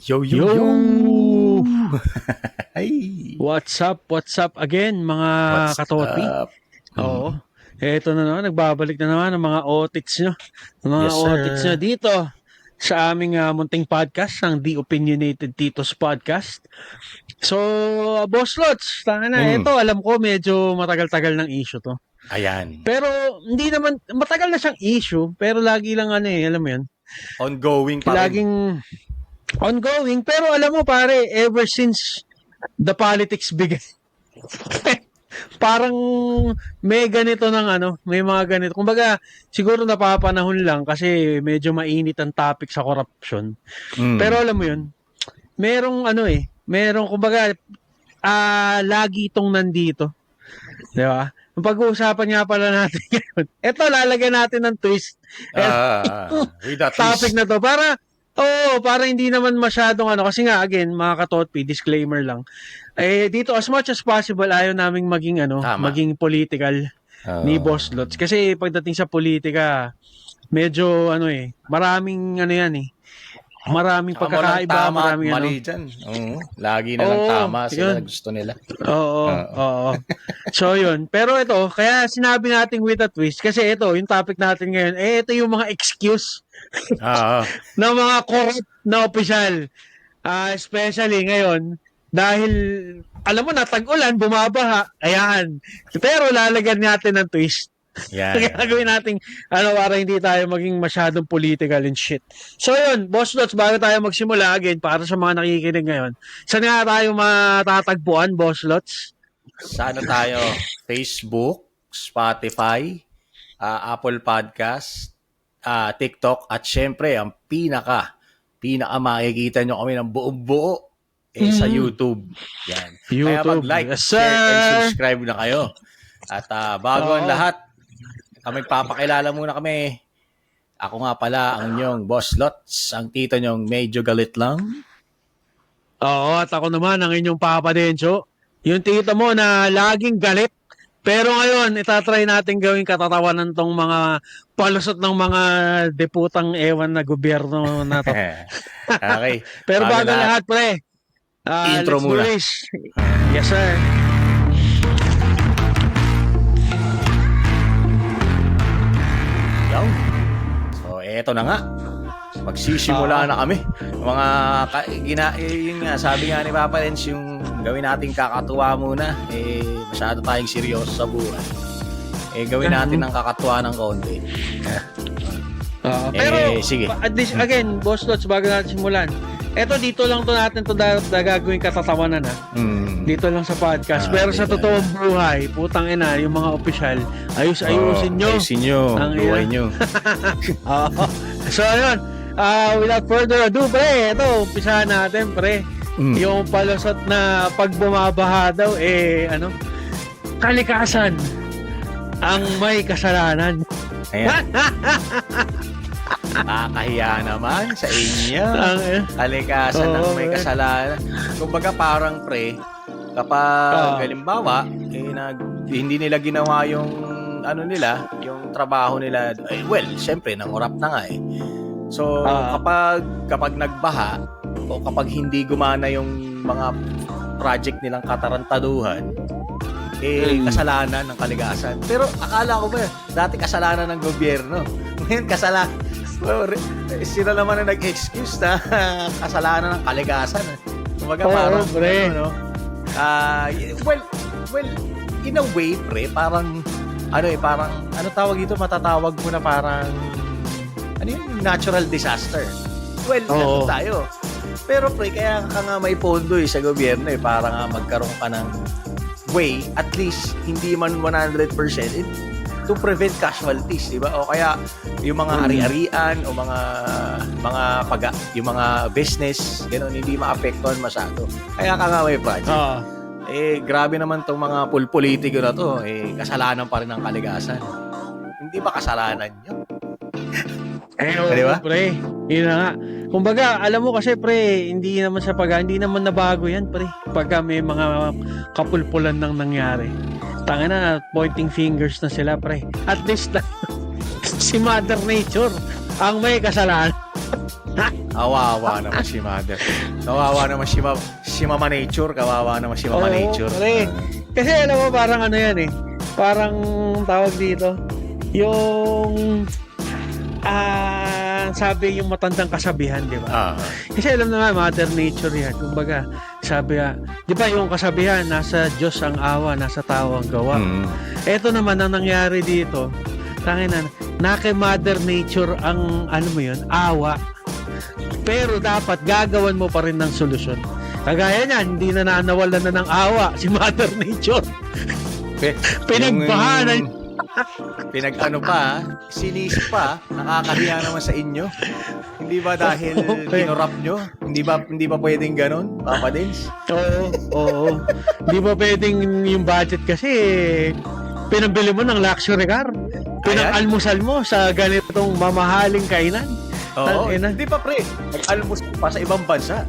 Yo, yo, Yo! yo! Ay, What's up again mga what's katopi? up? Oo. Eto na naman, nagbabalik na naman ang mga otits nyo. Ang mga Yes, otits nyo sir. dito sa aming munting podcast, ang The Opinionated Titos Podcast. So, Boss Lots, tanga na. Mm. Eto, alam ko medyo matagal-tagal ng issue to. Ayan. Pero, hindi naman, matagal na siyang issue, pero lagi lang alam mo yun, Ongoing pa rin. laging ongoing. Pero alam mo pare, ever since the politics began, parang may ganito may mga ganito. Kumbaga, siguro napapanahon lang kasi medyo mainit ang topic sa corruption. Mm. Pero alam mo yun, merong kumbaga, lagi itong nandito. Di ba? Ang pag-uusapan nga pala natin ngayon, eto, lalagyan natin ng twist. With that Topic twist. na to para hindi naman masyadong kasi nga again mga katotpi, disclaimer lang, dito as much as possible ayaw naming maging Tama. maging political ni Boss Lots kasi pagdating sa politika medyo maraming maraming Tsaka pagkakaiba, tama at maraming mali dyan. Oo. Lagi na lang Oo, tama sila yun. na gusto nila. Oo. So yun. Pero ito, kaya sinabi natin with a twist kasi ito, yung topic natin ngayon, ito yung mga excuse ng mga corrupt na opisyal. Especially ngayon, dahil, alam mo na, tag-ulan, bumabaha, ayan. Pero lalagyan natin ng twist. Yan. Kaya gagawin natin, para hindi tayo maging masyadong political and shit. So yun, Boss Lots, bago tayo magsimula again, para sa mga nakikinig ngayon, saan nga tayo matatagpuan, Boss Lots? Sana tayo? Facebook, Spotify, Apple Podcast, TikTok, at syempre, ang pinaka makikita nyo kami ng buong-buo sa YouTube. Yan. Kaya YouTube. mag-like, Yes, share, and sir. subscribe na kayo. At bago ang lahat, kami papakilala muna kami. Ako nga pala ang inyong Boss Lots, ang tito nyong medyo galit lang. Oo, at ako naman, ang inyong Papa Dencho. Yung tito mo na laging galit. Pero ngayon, itatry natin gawing katatawanan tong mga palusot ng mga deputang ewan na gobyerno na to. Okay. Pero bago lahat, pre, intro let's muna. do this. Yes, sir. Yaw. So, eto na nga. Magsisimula na kami. Mga yun nga, sabi nga ni Papa Lens, yung gawin nating kakatuwa muna, masyado tayong seryoso sa buhay. Gawin natin ng kakatuwa ng konti. Pero, sige. at least, again, Boss Lots, bago natin simulan, eto, dito lang to natin to gagawin katatawanan Dito lang sa podcast. Pero sa totoong buhay, putang ina, yung mga opisyal, ayusin nyo. Ayusin nyo. Buhay nyo. So, ayun. Without further ado, pre, ito, umpisahan natin, pre. Yung palusot na pag bumabaha daw, kalikasan ang may kasalanan. Ayan. Kakahiya naman sa inyo. Kalikasan ng may kasalanan. Kumbaga parang pre, kapag halimbawa, hindi nila ginawa yung yung trabaho nila, syempre, nangurap na nga So, kapag nagbaha, o kapag hindi gumana yung mga project nilang katarantaduhan, kasalanan ng kalikasan. Pero akala ko ba, dati kasalanan ng gobyerno. Ngayon, sila naman ang nag-excuse na kasalanan ng kalikasan. Kumbaga parang, well, in a way, pre, parang, tawag dito, matatawag mo na parang, yung natural disaster. Well, tayo. Pero pre, kaya ka nga may pondo sa gobyerno para nga magkaroon ka ng way, at least, hindi man 100%, to prevent casualties, di ba? O kaya, yung mga ari-arian, o yung mga business, gano'n, hindi maapektuhan masyado. Kaya ka nga may project. Grabe naman tong mga politiko na to, kasalanan pa rin ng kalikasan. Hindi ba kasalanan nyo? Diba? Pre, yun na nga. Kumbaga, alam mo kasi pre, hindi naman nabago yan pre. Pagka may mga kapulpulan nang nangyari. Tanga na, pointing fingers na sila pre. At least si Mother Nature ang may kasalanan. Kawawa naman si Mother. Kawawa naman si Mama Nature. Kawawa naman si Mama Nature. Pre. Kasi alam mo, parang ano yan eh. Parang tawag dito. Yung sabi yung matandang kasabihan, di ba? Kasi alam naman, Mother Nature yan. Kumbaga, sabi di ba yung kasabihan, nasa Diyos ang awa, nasa tao ang gawa. Ito naman ang nangyari dito. Tanginan, na kay Mother Nature ang, ano mo yun, awa. Pero dapat gagawan mo pa rin ng solusyon. Kagaya niyan, hindi na nanawalan na ng awa si Mother Nature. Pinagbahanan. Pinag-ano pa, sinisi pa, nakakahiya naman sa inyo. Hindi ba dahil kinorap nyo? Hindi ba pwedeng ganun, Papa Dins? Oo. Hindi ba pwedeng yung budget kasi pinambili mo ng luxury car. Pinang-almusal mo sa ganitong mamahaling kainan. Oo, hindi pa pre. Nag-almusal pa sa ibang bansa.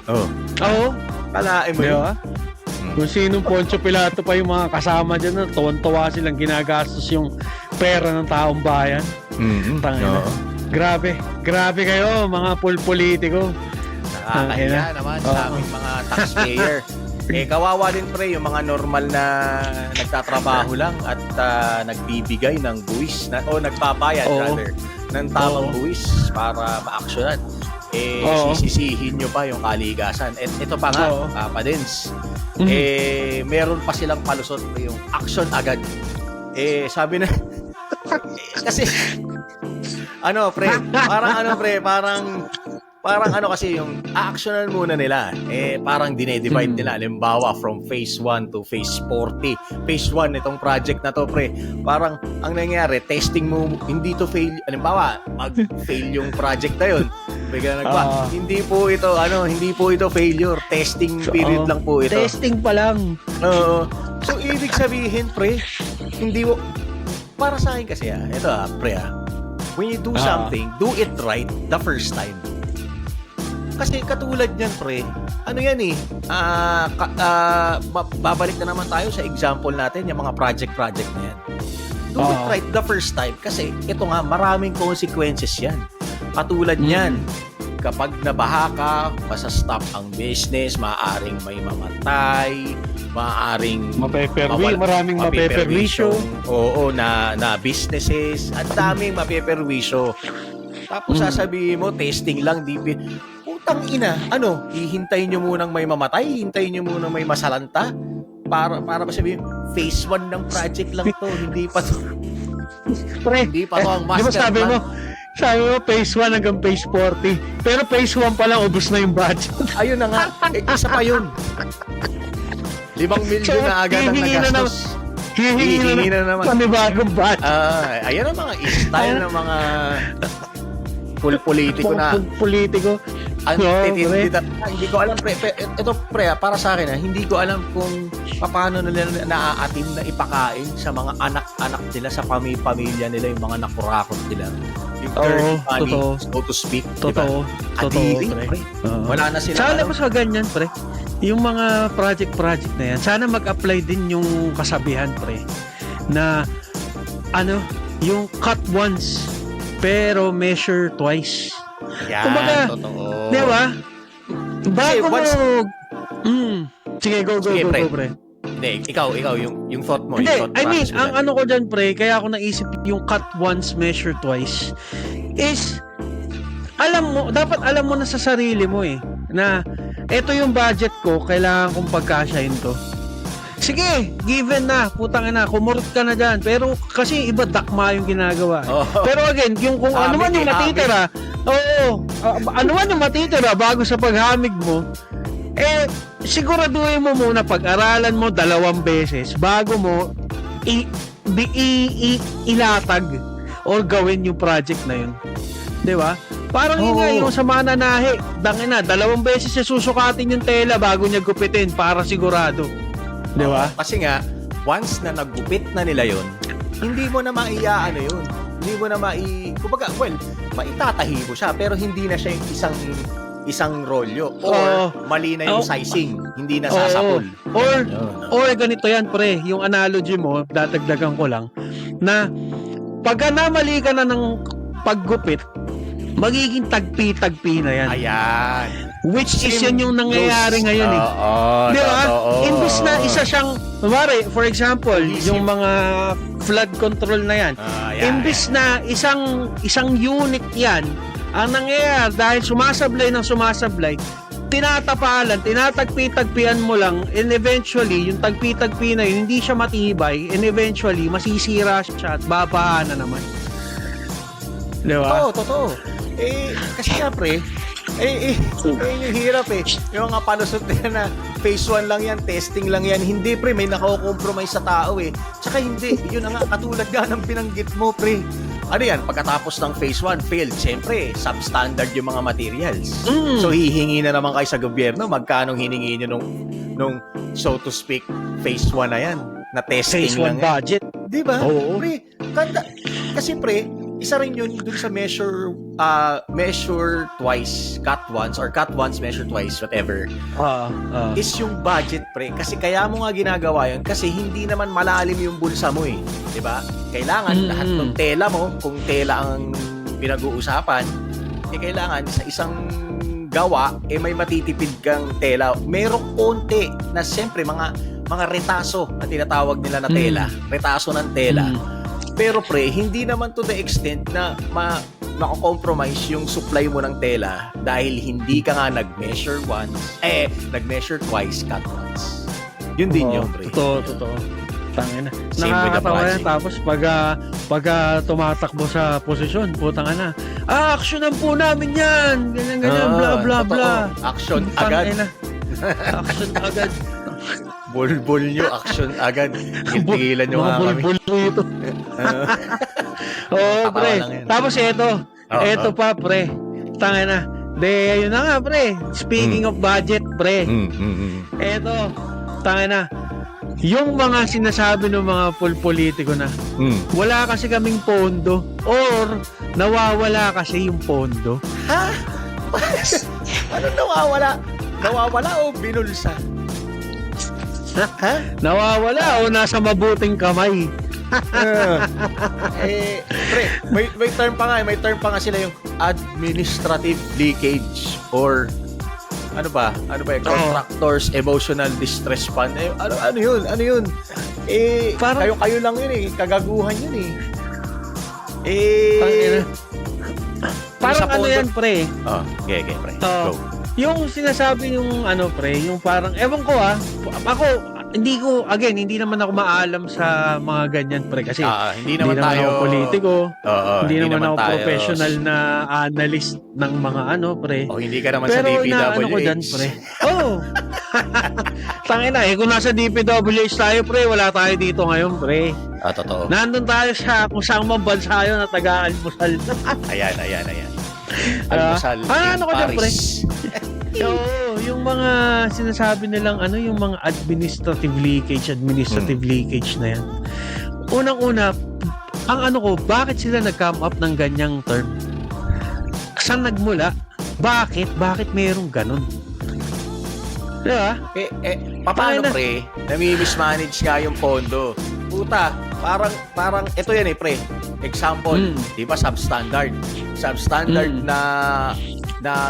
Oo. Kalain mo yun. Kung sinong Poncio Pilato pa yung mga kasama dyan na tuwan-tuwa silang ginagastos yung pera ng taong bayan. Tangina. Grabe kayo mga politiko. Nakakahiya naman sa aming mga taxpayer. Kawawa din pre yung mga normal na nagtatrabaho lang at nagbibigay ng buwis o nagpapayad rather ng tamang buwis para ma-actionan. Sisisihin nyo pa yung kaligasan. At ito pa nga, Papa Dins, meron pa silang palusot yung action agad. Sabi na, kasi, parang ano kasi yung actionan muna nila, parang dinedivide nila. Halimbawa, from phase 1 to phase 40. Phase 1, itong project na to, pre, parang ang nangyayari, testing mo, hindi to fail. Halimbawa, mag-fail yung project na yun. Hindi po ito failure. Testing period lang po ito. Testing pa lang. So, ibig sabihin, pre, hindi mo, para sa akin kasi, ito pre, when you do something, do it right the first time. Kasi katulad niyan, pre, ano yan babalik na naman tayo sa example natin, yung mga project na yan. Do it right the first time. Kasi ito nga, maraming consequences yan. Katulad niyan, kapag nabaha ka, masa-stop ang business, maaaring may mamatay, maaaring maraming mapeperwisyo. Oo, na businesses, at daming mapeperwisyo. Tapos sasabihin mo, testing lang, putang ina, hihintayin nyo munang may mamatay, hintayin nyo munang may masalanta, para ba sabihin, phase 1 ng project lang to, hindi pa to ang master plan. Sabi mo, phase 1 hanggang phase 40. Pero phase 1 pa lang, ubos na yung budget. Ayun na nga. Isa pa yun. 5 milyon na agad ang nagastos. Hihingi na naman. Panibagong budget. Ayan ang mga style ng mga politiko na. Politiko. Hindi ko alam, pre. Ito, pre, para sa akin, hindi ko alam kung paano nila naaatim na ipakain sa mga anak-anak nila, sa pamilya nila, yung mga nakurakot nila. Yung dirty money, so to speak. Totoo. Pre. Wala na sila. Sana mas ganyan, pre. Yung mga project na yan, sana mag-apply din yung kasabihan, pre, na yung cut once pero measure twice. Yan, kumbaga, totoo. Di ba? Bago mo... Sige, go, pre. Hindi, ikaw, yung thought mo. Hindi, yung thought I mean, process ang ko dyan, pre, kaya ako naisip yung cut once, measure twice, is, dapat alam mo na sa sarili mo na eto yung budget ko, kailangan kong pagkasyahin to. Sige, given na, putang ina, kumurot ka na dyan. Pero kasi iba dakma yung ginagawa. Pero again, kung ano man yung matitira, ano man yung matitira bago sa paghamig mo, siguraduhin mo muna, pag-aralan mo 2 beses bago mo ilatag or gawin yung project na yun. Di ba? Parang yun nga yung sa mananahe, dangina, 2 beses siya susukatin yung tela bago niya gupitin para sigurado. Di ba? Kasi nga, once na naggupit na nila yun, hindi mo na yun. Hindi mo na kumbaga, maitatahi mo siya, pero hindi na siya yung isang rolyo. Or, mali na yung sizing. Hindi na sasapol. Or ganito yan, pre. Yung analogy mo, dadagdagan ko lang, na pagka namali ka na ng paggupit, magiging tagpi-tagpi na yan. Ayan. Which is yan yung nangyayari ngayon eh. Oo. Di ba? Totoo. Imbis na isa siyang, for example, yung mga flood control na yan. Imbis na isang unit yan, ang nangyayari dahil sumasablay, tinatapalan, tinatagpi-tagpian mo lang, and eventually, yung tagpi-tagpi na yun, hindi siya matibay, and eventually, masisira siya at babaan na naman. Di ba? Totoo. Kasi nga pre, yung hirap eh. Yung mga palusot nila na phase 1 lang yan, testing lang yan. Hindi pre, may nako-compromise sa tao eh. Tsaka hindi, yun na nga, katulad nga ng binanggit mo pre. Ano yan, pagkatapos ng phase 1, failed, siyempre, substandard yung mga materials. So hihingi na naman kayo sa gobyerno, magkano hiningi nyo nung so to speak, phase 1 na yan, na testing Phase 1 lang yan. budget. Diba? Oo. Pre, kasi pre, isa rin yun dun sa measure twice, cut once, or cut once, measure twice, whatever, is yung budget, pre. Kasi kaya mo nga ginagawa yun, kasi hindi naman malalim yung bulsa mo eh. Diba? Kailangan lahat ng tela mo, kung tela ang pinag-uusapan, kailangan sa isang gawa, may matitipid kang tela. Merong konti na siyempre mga retaso na tinatawag nila na tela. Retaso ng tela. Pero pre, hindi naman to the extent na mako-compromise yung supply mo ng tela dahil hindi ka nga nag-measure twice, cut once. Yun din yun, pre. Totoo. Tangina. Same with the Nakakatawa yan. project. Tapos pag tumatakbo sa posisyon, putang na. Actionan po namin yan. Ganyan, bla bla Totoo. bla. Action agad. Action agad. Bulbul nyo, action agad. Tigilan nyo nga kami. Bulbul ito. Oo, Tatawa pre. lang yan. Tapos ito pa, pre. Tangina. Ayun na nga, pre. Speaking of budget, pre. Ito, tangina. Yung mga sinasabi ng mga politiko na wala kasi kaming pondo or nawawala kasi yung pondo. Ha? Ano nawawala? Nawawala o binulsa? Ha? Nawawala o nasa mabuting kamay. Pre, may term pa nga sila yung administrative leakage or ano ba yung contractors emotional distress fund. Ano yun? Parang, kayo lang yun eh, kagaguhan yun eh. Parang ano yan, pre? Okay, pre. Go. Yung sinasabi yung pre, yung parang, ewan ko ako, hindi naman ako maalam sa mga ganyan, pre, kasi hindi naman tayo ako politiko, hindi naman ako tayo professional na analyst ng mga pre. Hindi ka naman Pero sa DPWH. inaano ko dyan, pre. Tangina, kung nasa DPWH tayo, pre, wala tayo dito ngayon, pre. Totoo. Nandun tayo sa kung saan mang bansa yun na taga-almusal. Ayan. Almusal ano ko dyan, pre? Paris. Oo, yung mga sinasabi nilang yung mga administrative leakage na yan. Unang-una, ang bakit sila nag-come up ng ganyang term? Saan nagmula? Bakit merong ganun? Diba? Paano, pre? Nami-mismanage nga yung pondo. Puta, parang ito yan pre. Example, di ba substandard na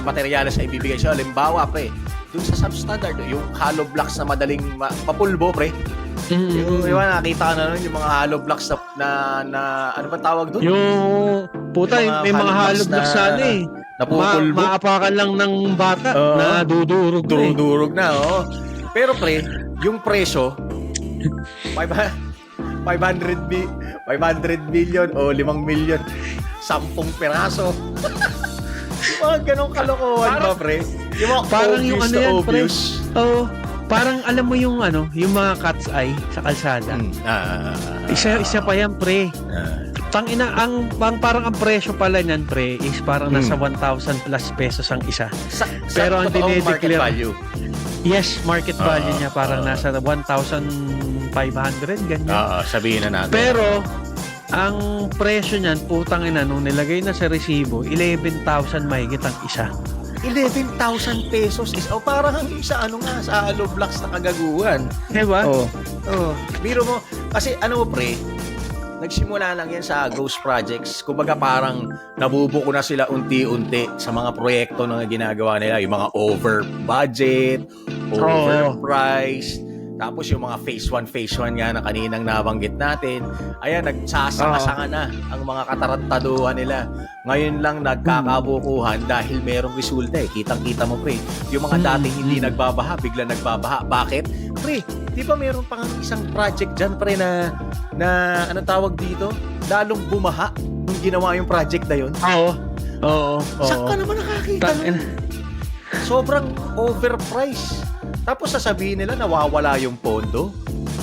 materyales na ibibigay siya. Halimbawa, pre, dun sa substandard, yung hollow blocks na madaling mapulbo, pre. Yung nakita ka na nun, yung mga hollow blocks na ano ba tawag dun? Yung puta, may mga hollow blocks na napupulbo. Maapakan lang ng bata na dudurog na. Pero pre, yung presyo 500 million o 5 million 10 peraso. Yung mga ganong kalokohan ba, pre? Yung mga parang obvious yung na yan, obvious. Pre. Parang alam mo yung yung mga cat's eye sa kalsada. Isa pa yan, pre. Tangina, parang ang presyo pala niyan, pre, is parang nasa 1,000 plus pesos ang isa. Pero ang dinedeclare, market value. Yes, market value niya parang nasa 1,500, ganyan. Sabihin na natin. Pero ang presyo niyan, putang ina, nung nilagay na sa resibo, 11,000 mahigit ang isa. 11,000 pesos is parang sa sa hollow blocks na kagaguhan. Diba? Biro mo kasi pre, nagsimula lang yan sa ghost projects. Kumbaga parang nabubuko na sila unti-unti sa mga proyekto na ginagawa nila. Yung mga over-budget, overpriced, tapos yung mga phase 1 nga na kaninang nabanggit natin, ayan, nagsasanga-sanga na ang mga katarantaduhan nila. Ngayon lang nagkakabukuhan dahil merong resulta eh. Kitang-kita mo, pre. Yung mga dating hindi nagbabaha, bigla nagbabaha. Bakit? Pre, di ba meron pang isang project dyan, pre, na anong tawag dito? Lalong bumaha nung ginawa yung project na yun? Oo. Saan ka naman nakakita nun? Sobrang overpriced. Tapos sasabihin nila nawawala yung pondo.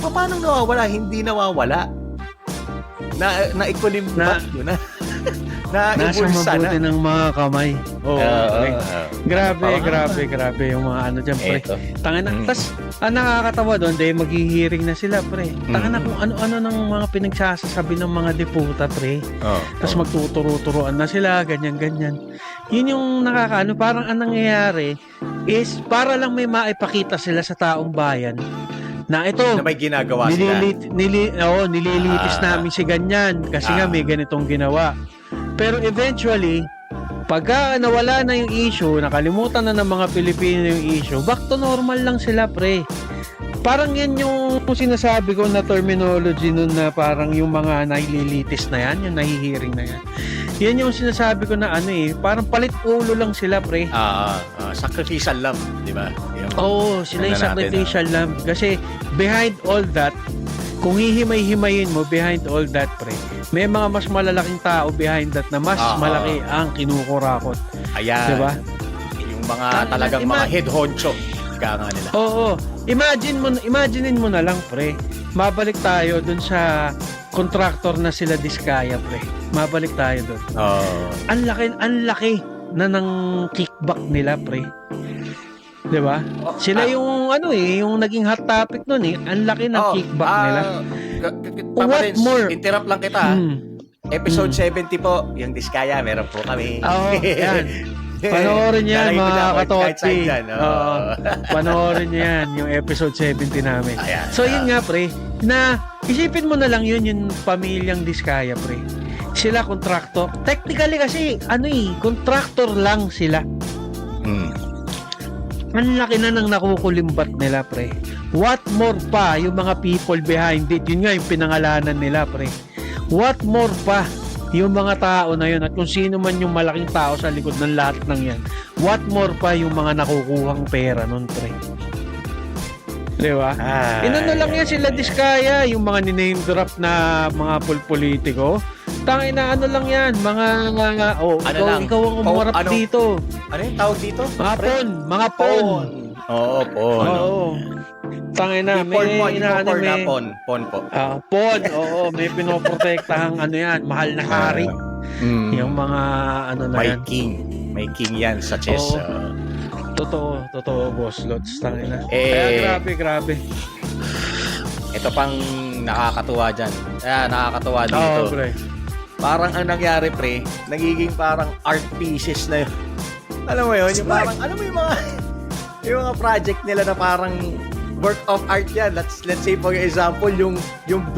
Paano nawawala? Hindi nawawala. Na-equilibrate yun na. Nasa mabuti ng mga kamay. Grabe yung mga ano dyan, pre. Tangina. Tas, nakakatawa doon, dahil maghihiring na sila, pre. Tangina kung ano-ano ng mga pinagsasabi ng mga deputa, pre. Tas magtuturo-turuan na sila, ganyan-ganyan. Yun yung nakakaano, parang anong nangyayari is para lang may maipakita sila sa taong bayan na ito, na may ginagawa sila. Nililitis namin si ganyan kasi nga may ganitong ginawa. Pero eventually, pagka nawala na yung issue, nakalimutan na ng mga Pilipino yung issue, back to normal lang sila, pre. Parang yan yung sinasabi ko na terminology nun na parang yung mga nililitis na yan, yung nahihiring na yan. Yan yung sinasabi ko na parang palit ulo lang sila, pre. Sacrificial lamb, di ba? Sila yung sacrificial lamb. Kasi behind all that, kung hihimay-himayin mo behind all that, pre, may mga mas malalaking tao behind that na mas malaki ang kinukurakot. Ayan. Diba? Yung mga talagang mga head honcho. Ika nga nila. Imaginein mo na lang, pre. Mabalik tayo dun sa contractor na sila Diskaya, pre. Mabalik tayo dun. Ang laki na ng kickback nila, pre. Diba? Sila yung yung naging hot topic nun eh. Ang laki ng kickback nila. What more? Interrupt lang kita. Episode 70 po, yung Diskaya, meron po kami. Yan. Panoorin yan, mga katotsi. Panoorin yan, yung episode 70 namin. So yun nga, pre, na isipin mo na lang yun, yung pamilyang Diskaya, pre. Sila contractor. Technically kasi, contractor lang sila. Ang laki na ng nakukulimbat nila, pre. What more pa yung mga people behind it? Yun nga yung pinangalanan nila, pre. What more pa yung mga tao na yun at kung sino man yung malaking tao sa likod ng lahat ng yan. What more pa yung mga nakukuhang pera nun, pre. Diba? Inano lang yan sila Diskaya, yung mga niname drop na mga politiko. Tangina, ano lang yan, ikaw ang umarap dito. Ano yung tawag dito? Mga pon. Oo, pon. Oo. Tangina, may pon po. Pon, may pinoprotektahang mahal na hari. Yung mga yan. May king yan sa chess. Totoo, boss Lots. Tangina. Kaya grabe. Ito pang nakakatuwa dyan. Nakakatuwa dito. Pre. Parang ang nangyari, pre, nagiging parang art pieces na yun. Alam mo yun? Yung parang, alam mo yung mga project nila na parang work of art yan. Let's say, for example, yung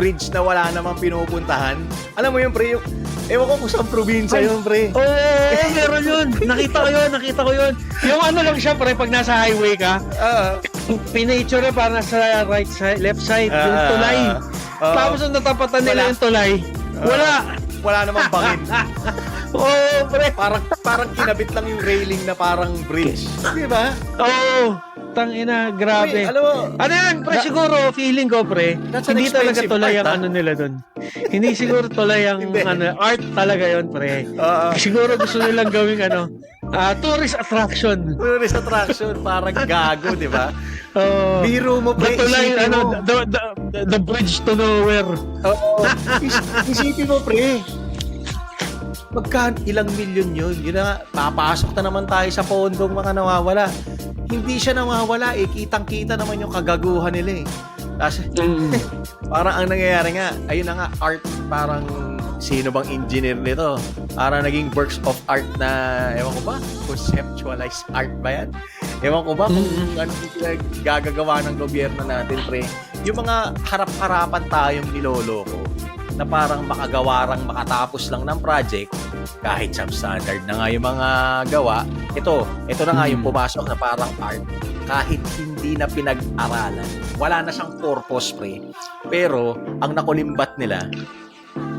bridge na wala namang pinupuntahan. Alam mo yun, pre, ewan ko kung saan probinsya yun, pre. Meron yun. Nakita ko yun. Yung lang siya, pre, pag nasa highway ka, pinature para nasa right side, left side, yung tulay. Tapos nung natapatan nila yung tulay, wala namang bangin. Pre. Parang kinabit lang yung railing na parang bridge. Di ba? Tangina, grabe. Pre, alam mo, yan, pre, siguro, feeling ko, pre, hindi talaga tulay ang nila dun. Hindi siguro tulay ang art talaga yon, pre. Siguro gusto nilang gawing tourist attraction. Tourist attraction, parang gago, di ba? Biro mo, pre. Tulay, the bridge to nowhere. Isipin mo, pre. Ilang milyon yun? Yun na, papasok na naman tayo sa pondong mga nawawala. Hindi siya nawawala eh. Kitang-kita naman yung kagaguhan nila eh. Kasi, parang ang nangyayari nga, ayun na nga, art, parang sino bang engineer nito? Parang naging works of art na, ewan ko ba, conceptualized art ba yan? Ewan ko ba kung ano yung gagagawa ng gobyerno natin, pre. Yung mga harap-harapan tayong niloloko. na parang makatapos lang ng project kahit substandard na nga yung mga gawa. Ito na nga yung pumasok na parang art kahit hindi na pinag-aralan. Wala na siyang purpose, pre. Pero ang nakulimbat nila,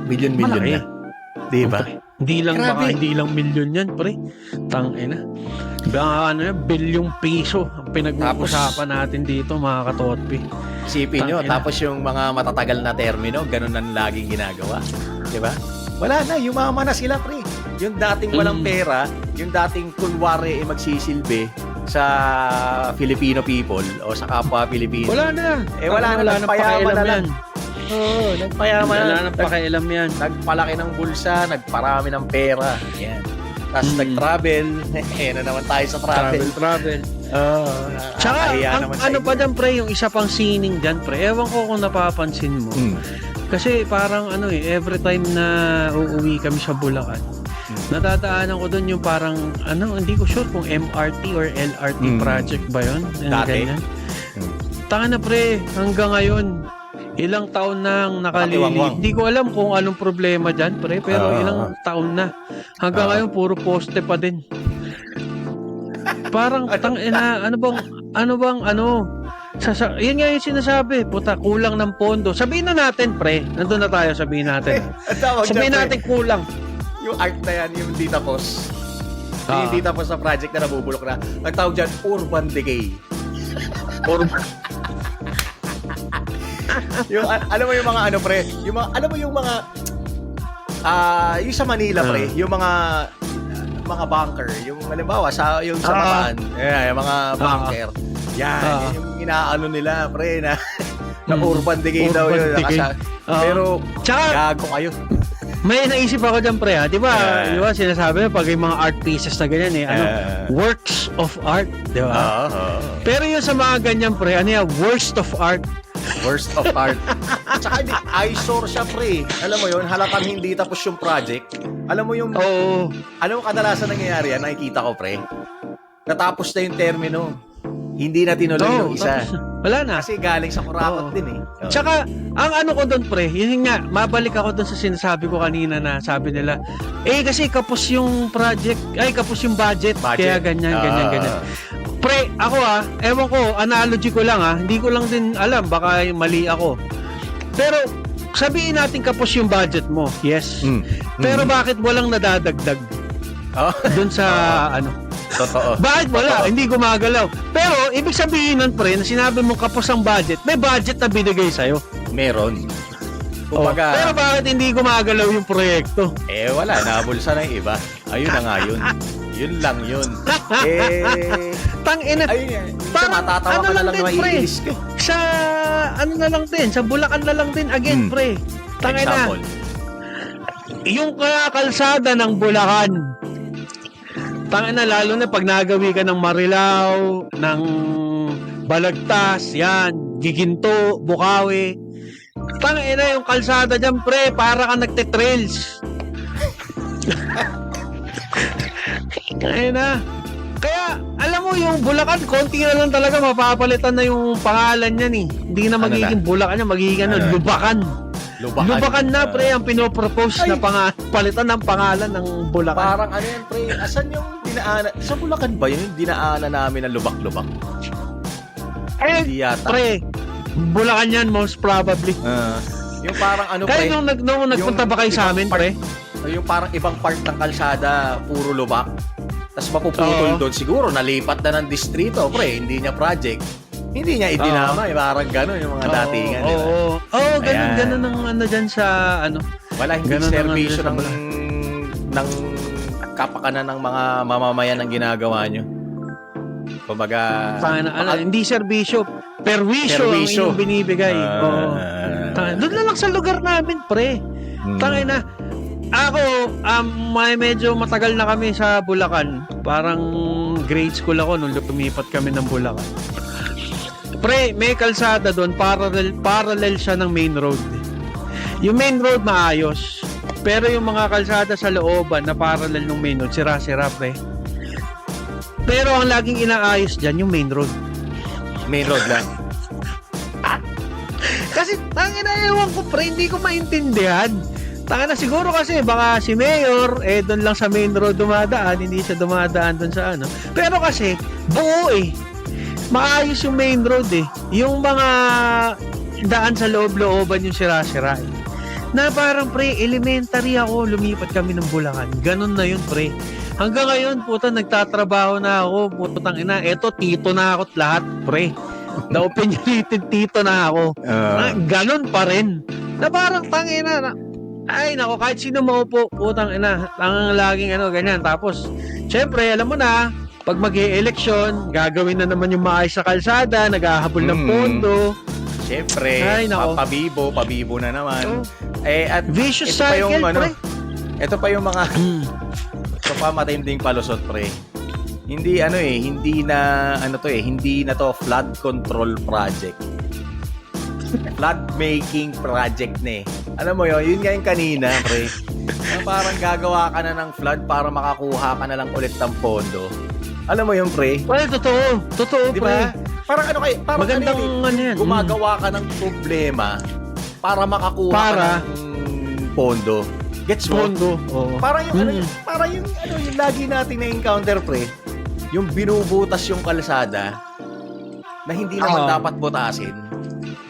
milyon-milyon Malaki. na. Diba? Hindi lang Grabe. baka hindi lang milyon yan, pre. Tangina. Baka ano yan, bilyong piso ang pinag-uusapan natin dito, mga katotpi. Isipin nyo, Tangina. tapos yung mga matatagal na termino, ganun ang laging ginagawa. Diba? Wala na, yumaman na sila, pre. Yung dating walang pera, yung dating kunwari magsisilbi sa Filipino people o sa kapwa Pilipino. Wala na. Wala na, nang nagpayaman pakialam na lang. yan. Oo, nagpayaman Wala na. nang pakialam yan. Nagpalaki ng bulsa, nagparami ng pera. Yan. Tapos nag-travel. Na naman tayo sa travel. Travel. Oo. Tsaka, ang naman sa ano inyo. pa dyan, pre, yung isa pang sining dyan, pre. Ewan ko kung napapansin mo. Kasi parang every time na uuwi kami sa Bulacan, nadadaanan ko doon yung parang, hindi ko sure kung MRT or LRT project ba yun? Dati? Ganyan. Tanga na, pre, hanggang ngayon, ilang taon nang Nakatiwangwang. nakalilip. Hindi ko alam kung anong problema dyan, pre, pero ilang taon na. Hanggang ngayon, puro poste pa din. Parang, yun nga yung sinasabi, puta, kulang ng pondo. Sabihin na natin, pre, nandun na tayo, sabihin natin. Ang tawag Sabihin dyan, pre, natin kulang. yung art na yan, yung hindi tapos. Yung hindi tapos na project na nabubulok na. Ang tawag dyan, urban decay. Yung, alam mo yung mga pre, yung mga, alam mo yung mga, yung sa Manila, pre, yung mga bunker, yung halimbawa, yung sa Bataan, yung mga bunker. Yan, yung inaano nila, pre, na urban decay daw yun. Urban decay. Pero, Tsaka, gago kayo. may naisip ako dyan, pre, ha? Di ba, sinasabi pag yung mga art pieces na ganyan, works of art, di ba? Pero yung sa mga ganyan, pre, worst of art. Worst of art. Tsaka hindi, eyesore siya, pre. Alam mo yun, halatang hindi tapos yung project. Alam mo yung, alam mo kadalasan nangyayari yan, nakikita ko, pre. Natapos na yung termino. Hindi na tinuloy yung isa. Wala na. Kasi galing sa kurakot din eh. Tsaka, ang ano ko doon, pre, yun nga, mabalik ako doon sa sinasabi ko kanina na sabi nila, kasi kapos yung project, kapos yung budget. Kaya ganyan. Pre, ako ewan ko, analogy ko lang hindi ko lang din alam, baka mali ako. Pero, sabihin natin kapos yung budget mo, yes. Pero bakit walang nadadagdag? Doon sa, Totoo. bakit wala? Hindi gumagalaw. Pero, ibig sabihin nun, pre, na sinabi mo kapos ang budget, may budget na binigay sa'yo. Meron. Kumbaga, pero bakit hindi gumagalaw yung proyekto? wala, nabulsa na yung iba. Ayun na nga yun. Yun lang yun. Tangina. Ayun yan. Minsan matatawa ka na lang na maiinis ka. Sa, na lang din, sa Bulacan na lang din, again, pre. Tangina. Example. Yung kalsada ng Bulacan, tangina, lalo na pag nagawi ka ng Marilao, ng Balagtas, yan, Giginto, Bukawi. Tangina, yung kalsada dyan, pre, para ka nagte-trails. Tangina. Kaya, alam mo, yung Bulacan, konti na lang talaga mapapalitan na yung pangalan niyan eh. Hindi na magiging Bulacan yan, magiging Lubacan. Lubacan na, pre, ang pinopropose na palitan ng pangalan ng Bulacan. Parang yan, pre, asan yung dinaanan? Sa Bulacan ba yun? Yung dinaanan namin ng lubak-lubak? Hindi yata. Pre, Bulacan yan, most probably. Yung parang Kaya pre. nung nagpunta ba kayo sa amin, pre? Yung parang ibang part ng kalsada, puro lubak. Tapos mapuputol doon. Siguro, nalipat na ng distrito, pre. Hindi niya project. Hindi niya idinama. Parang gano'n yung mga datingan. Ganun ang dyan sa, Wala, hindi servisyo ng kapakanan ng mga mamamayan ang ginagawa nyo. Kumbaga, hindi serbisyo, perwisyo ang inyong binibigay. Doon na lang sa lugar namin, pre. Tangina. Ako, may medyo matagal na kami sa Bulacan. Parang grade school ako nung lumipat kami ng Bulacan. Pre, may kalsada doon, parallel siya ng main road. Yung main road maayos. Pero yung mga kalsada sa looban na parallel ng main road, sira-sira, pre. Pero ang laging inaayos dyan, yung main road. Main road lang. Kasi tangina, ewan ko pre, hindi ko maintindihan. Tangina, siguro kasi baka si Mayor doon lang sa main road dumadaan, hindi siya dumadaan doon sa ano. Pero kasi buo maayos yung main road yung mga daan sa loob-looban yung sira-sira na parang pre, elementary ako, lumipat kami ng Bulacan. Ganun na yun pre. Hanggang ngayon, puta, nagtatrabaho na ako. Putang ina, eto, tito na ako't lahat, pre. Na-opinionated tito na ako. Ganun pa rin. Na parang tangina na. Ay, nako, kahit sino maupo, putang ina. Ang laging ganyan. Tapos, syempre, alam mo na, pag mag-e-election, gagawin na naman yung maayos sa kalsada, naghahabol ng pondo. Siyempre, pabibo na naman. At vicious ito cycle, pa yung, pre. Ito pa yung mga ito pa matinding palusot, pre. Hindi hindi na to flood control project. Flood making project na Alam mo yun nga yung kanina, pre. Na parang gagawa ka na ng flood para makakuha ka na lang ulit ng pondo. Alam mo yun, pre? Well, totoo, di ba? pre. Parang parang magandang yan. Gumagawa ka ng problema para makakuha ka ng pondo. Gets mo? Pondo. Oh. Parang yung yung lagi nating na-encounter, pre. Yung binubutas yung kalsada na hindi naman dapat butasin.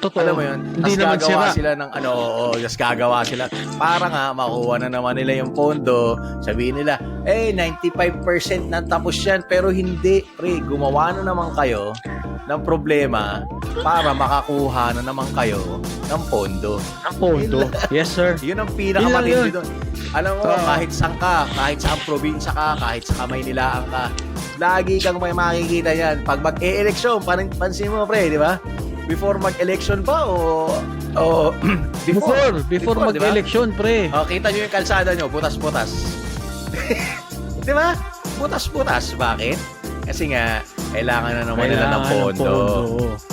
Totoo. Alam mo yun? Hindi naman gagawa sira. sila ng gagawa sila. Para nga, makuha na naman nila yung pondo. Sabihin nila, 95% na tapos yan. Pero hindi, pre. Gumawa na naman kayo ng problema para makakuha na naman kayo ng pondo. Ang pondo. Yes, sir. Yun ang pinakamatindi doon. Alam mo, kahit saan ka, kahit saan probinsya ka, kahit sa Maynilaan ka, lagi kang may makikita yan. Pag mag-e-eleksyon, pansin mo, pre, di ba? Before mag-election pa o before mag-election, pre. Kita nyo yung kalsada nyo, butas-butas. Di ba? Butas-butas. Bakit? Kasi nga, kailangan na naman nila ng pondo.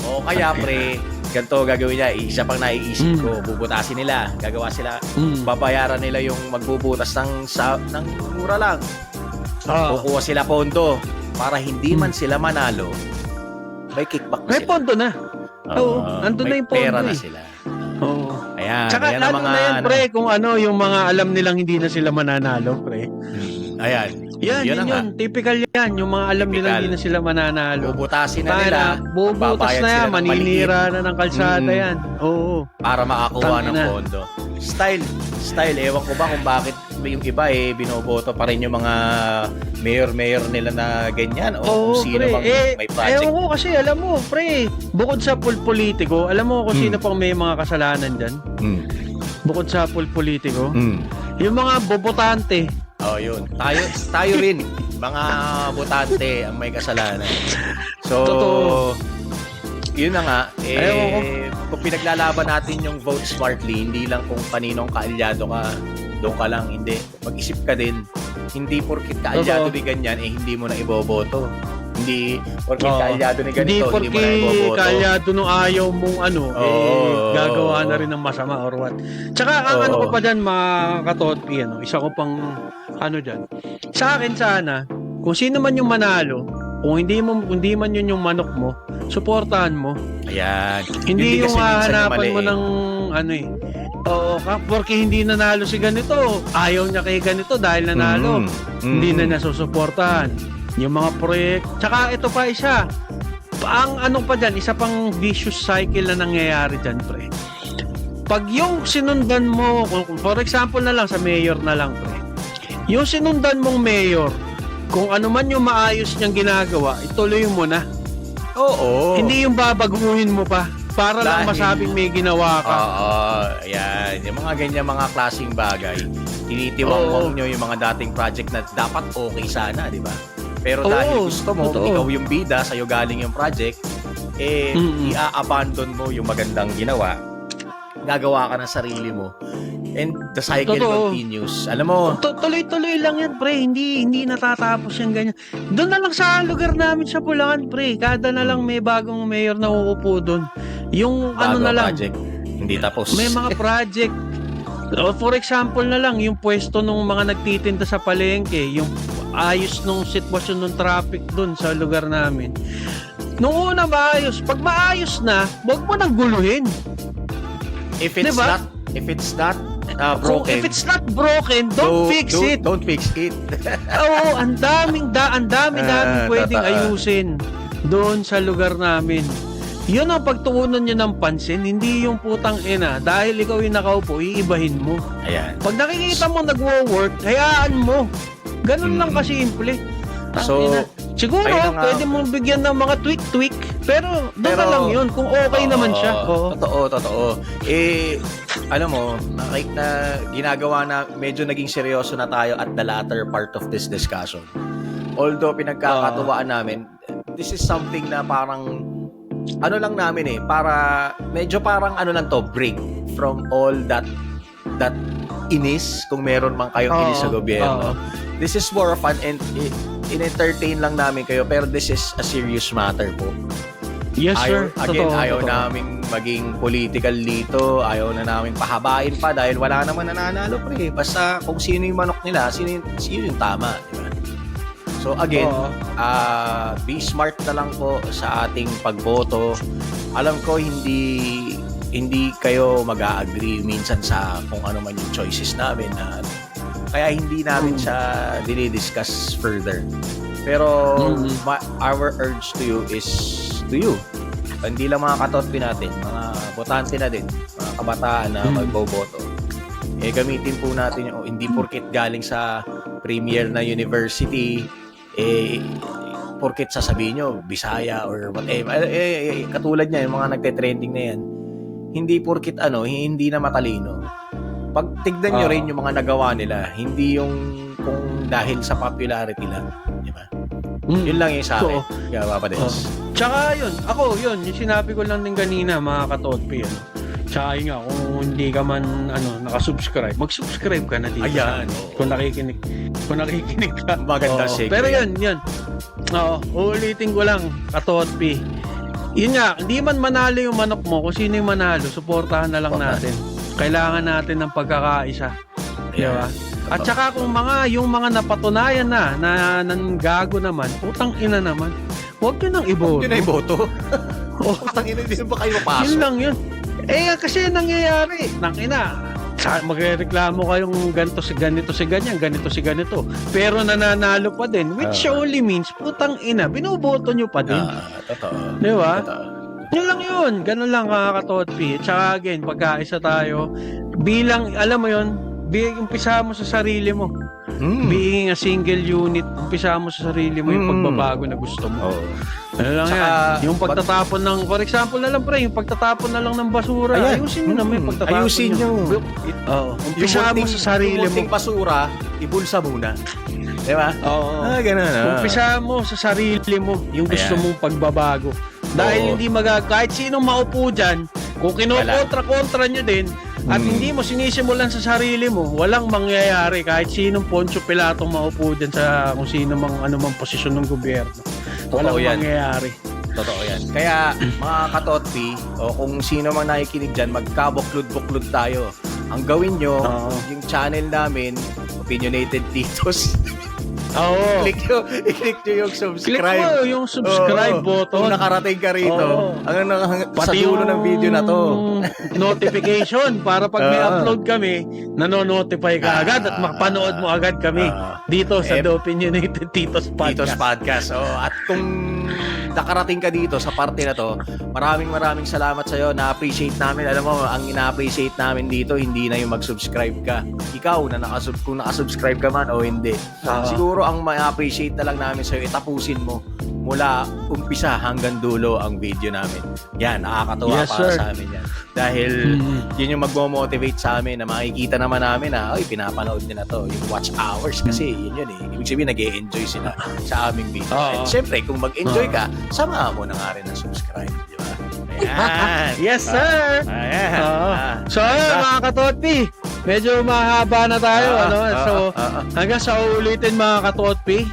O kaya, pre, ganito gagawin niya. Isa pang naiisip ko, bubutasin nila. Gagawa sila, babayaran nila yung magbubutas ng mura lang. Kukuha sila pondo para hindi man sila manalo. May kickback na may sila. pondo na. Oo, nandun na yung pondo. May pera na sila. Oo. Ayan. Tsaka lalo na yan, pre, kung yung mga alam nilang hindi na sila mananalo, pre. Ayan. Yun. Typical yan. Yung mga alam nilang hindi na sila mananalo. Bubutasin na nila. Bubutas na yan. Maninira na ng kalsada yan. Oo. Para makakuha ng pondo. Style. Ewan ko ba kung bakit yung iba binoboto pa rin yung mga mayor nila na ganyan o kung sino bang may project. Ewan ko kasi, alam mo, pre, bukod sa politiko, alam mo kung sino pang may mga kasalanan dyan? Bukod sa politiko, yung mga bobotante. Yun. Tayo rin, mga botante ang may kasalanan. So, totoo. Yun na nga, kung pinaglalaban natin yung vote smartly, hindi lang kung kaninong kaalyado ka, doon ka lang, hindi. Mag-isip ka din. Hindi porkit kaalyado ni ganyan, hindi mo na iboboto. Hindi porkit kaalyado ni ganito, hindi mo na iboboto. Hindi porkit kaalyado nung ayaw mong gagawa na rin ng masama or what. Tsaka ang ko pa dyan, mga katotpi, isa ko pang dyan. Sa akin sana, kung sino man yung manalo, kung hindi man yun yung manok mo, suportahan mo. Ayan. Hindi yung hahanapan mo ng porque hindi nanalo si ganito, ayaw niya kay ganito dahil nanalo. Hindi na nasusuportahan. Yung mga proyekto. Tsaka ito pa isa. Ang pa dyan, isa pang vicious cycle na nangyayari dyan, pre. Pag yung sinundan mo, for example na lang, sa mayor na lang, pre. Yung sinundan mong mayor, kung ano man yung maayos niyang ginagawa, ituloy mo na. Oo. Hindi yung babaguhin mo pa para lang masabing may ginawa ka. Ayan. Yung mga ganyan, mga klaseng bagay. Tinitiwang nyo yung mga dating project na dapat okay sana, di ba? Pero dahil gusto mo, ikaw yung bida, sa'yo galing yung project, i-abandon mo yung magandang ginawa. Gagawa ka ng sarili mo. And the cycle continues. Alam mo, tuloy-tuloy lang yan, pre. Hindi natatapos yung ganyan. Doon na lang sa lugar namin sa Bulacan, pre. Kada na lang may bagong mayor na uupo doon. Yung na lang. Project. Hindi tapos. May mga project. For example na lang, yung pwesto ng mga nagtitinda sa palengke, yung ayos nung sitwasyon ng traffic doon sa lugar namin. Nung una maayos. Pag maayos na, huwag mo nang guluhin. if it's Diba? broken, If it's not broken, don't fix it. Don't fix it. Oo, ang dami pwedeng totoo. ayusin doon sa lugar namin. Yun ang pagtuunan nyo ng pansin, hindi yung putang ina. Dahil ikaw yung nakaupo, iibahin mo. Ayan. Pag nakikita mo nagwo-work, hayaan mo. Ganun lang kasimple. So, siguro, ayun na nga. pwede mong bigyan ng mga tweak-tweak, pero doon na lang yun, kung okay naman siya. Oo. Totoo. Alam mo, na ginagawa na, medyo naging seryoso na tayo at the latter part of this discussion. Although, pinagkakatuwaan namin, this is something na parang, lang namin medyo parang lang to, break from all that inis, kung meron man kayong inis sa gobyerno. This is more of an in-entertain lang namin kayo, pero this is a serious matter po. Yes, sir. Ayaw naming maging political dito, ayaw na naming pahabain pa dahil wala naman nananalo pre. Basta kung sino yung manok nila, sino yung tama, di ba? So again, be smart na lang po sa ating pagboto. Alam ko hindi kayo mag-a-agree minsan sa kung ano man yung choices namin na kaya hindi namin siya dinidiscuss further. Pero our urge to you is to you. Hindi lang mga katotpi natin, mga botante na din, mga kabataan na magboboto. Gamitin po natin yung hindi porket galing sa premier na university, porket sasabihin nyo, Bisaya or whatever. Katulad niya, yung mga nagte-trending na yan, hindi porket hindi na matalino. Pag tignan nyo rin yung mga nagawa nila, hindi yung kung dahil sa popularity lang, di ba? Yun lang yung sa akin. Kaya Papadens. Tsaka yung sinabi ko lang din kanina, mga katotpi, Tsaka yun nga, kung hindi ka man nakasubscribe, mag-subscribe ka na dito. Ayan. Kung nakikinig ka. Maganda segue. Pero yun. Uulitin ko lang, katotpi. Yun nga, hindi man manalo yung manok mo, kung sino yung manalo, suportahan na lang natin. Kailangan natin ng pagkakaisa. Diba? At saka kung yung mga napatunayan na nanggago naman, utang ina naman, huwag nyo nang iboto. Huwag nyo na iboto. Utang ina, hindi ba kayo mapasok? Yun lang yun. Kasi nangyayari, magreklamo kayong ganito si ganito. Pero nananalo pa din, which only means, putang ina, binuboto nyo pa din. Totoo. Di ba? Totoo. Yun lang yun. Ganun lang kakatotpi. Tsaka again, pagkaisa tayo, alam mo yun, umpisa mo sa sarili mo. Being a single unit, umpisa mo sa sarili mo yung pagbabago na gusto mo. Ano lang yan. Yung pagtatapon for example na lang yung pagtatapon na lang ng basura. Ayusin nyo naman yung pagtatapon Ayusin nyo. Umpisa mo sa sarili mo. Yung basura, ibulsa muna. Diba? Ganun. Umpisa mo sa sarili mo yung gusto mong pagbabago. Dahil hindi kahit sinong maupo dyan, kung kinokontra-kontra nyo din, at hindi mo sinisimulan sa sarili mo, walang mangyayari kahit sinong Poncio Pilato maupo dyan sa kung sino mang anumang posisyon ng gobyerno. Walang mangyayari. Totoo yan. Kaya mga katotpi, o kung sino mang nakikinig dyan, magkabuklod-buklod tayo. Ang gawin nyo, yung channel namin, Opinionated Titos. I-click nyo yung subscribe. Click mo yung subscribe button. Kung nakarating ka rito, sa dulo ng video na to. Notification para pag may upload kami, nanonotify ka agad at makapanood mo agad kami dito sa The Opinionated Titos Podcast. At kung nakarating ka dito sa parte na to, maraming salamat sa'yo. Na-appreciate namin. Alam mo, ang ina-appreciate namin dito, hindi na yung mag-subscribe ka. Ikaw, kung nakasubscribe ka man o hindi. Siguro ang ma-appreciate na lang namin sa'yo, itapusin mo mula umpisa hanggang dulo ang video namin. Yan, nakakatuwa para sa amin yan. Dahil yun yung magmo-motivate sa amin na makikita naman namin na, pinapanood nila to. Yung watch hours kasi yun Ibig sabihin, nag-e-enjoy sila sa aming video. And syempre, kung mag-enjoy ka, samahan mo na nga rin ng subscribe. Di ba? Ayan. Yes, sir! Ayan. So, mga katotpi, medyo mahaba na tayo. So, hanggang sa ulitin mga katotpi.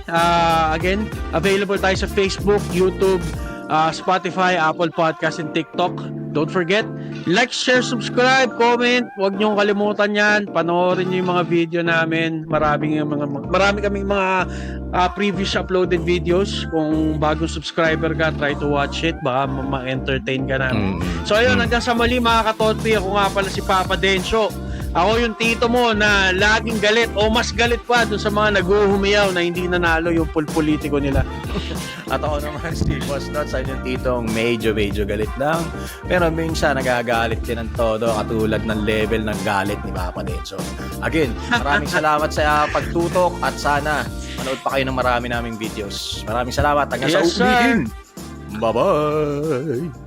Again, available tayo sa Facebook, YouTube, Spotify, Apple Podcast, and TikTok. Don't forget, Like, share, subscribe, comment. Huwag niyong kalimutan yan. Panoorin niyo yung mga video namin. Marami kaming mga previous uploaded videos. Kung bagong subscriber ka, try to watch it. Baka ma-entertain ka namin. So ayun, hanggang sa mali mga katonpi. Ako nga pala si Papa Densyo. Ako yung tito mo na laging galit o mas galit pa dun sa mga nag-uhumiyaw na hindi nanalo yung politiko nila. At ako naman si Boss Nuts, sa inyong titong medyo galit lang. Pero minsan nagagalit din ng todo katulad ng level ng galit ni Papa Denso. Again, maraming salamat sa pagtutok at sana manood pa kayo ng marami naming videos. Maraming salamat. Hanggang sa Yes, sir. ulitin. Bye-bye!